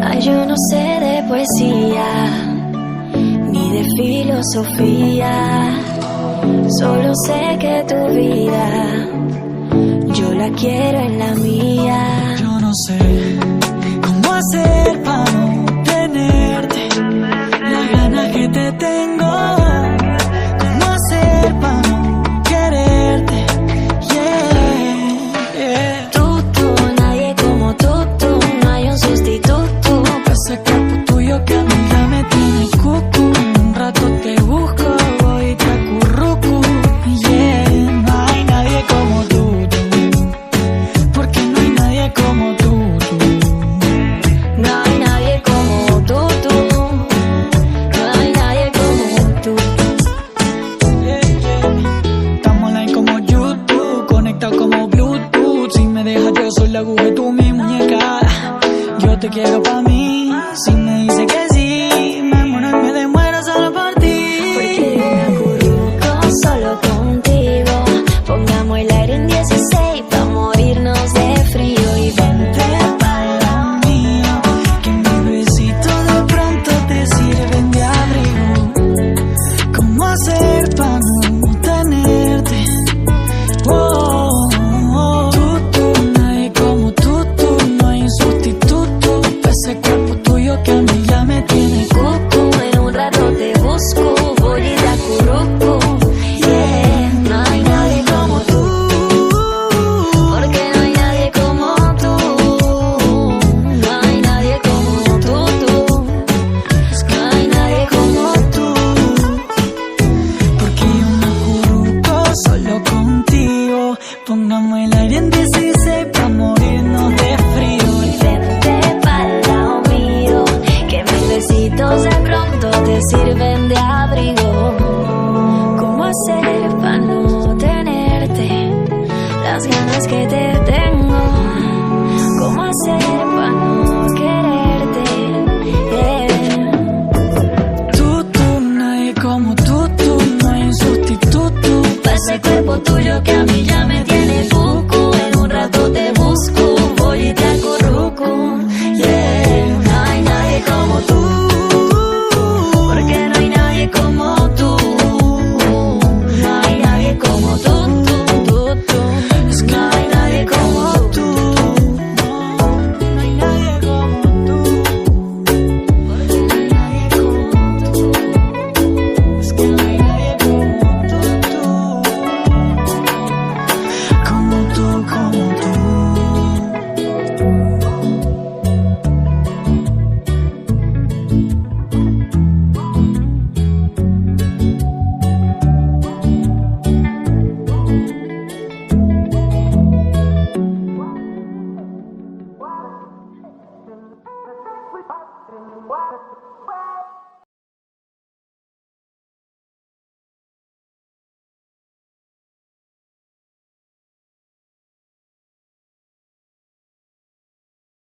Ay, yo no sé de poesía ni de filosofía, solo sé que tu vida yo la quiero en la mía. Yo no sé cómo hacer para no tenerte, las ganas que te tengo. Cómo hacer para no quererte, yeah, yeah. Tú, nadie como tú, no hay un sustituto. Ese cuerpo tuyo que a mí ya me tiene cucu. Un rato te busco, voy y te acurruco, yeah. No hay nadie como tú, porque no hay nadie como tú. No hay nadie como tú, no hay nadie como tú. Yeah, yeah. Estamos online como YouTube, conectados como Bluetooth. Si me dejas yo soy la aguja y tú mi muñeca. Yo te quiero pa'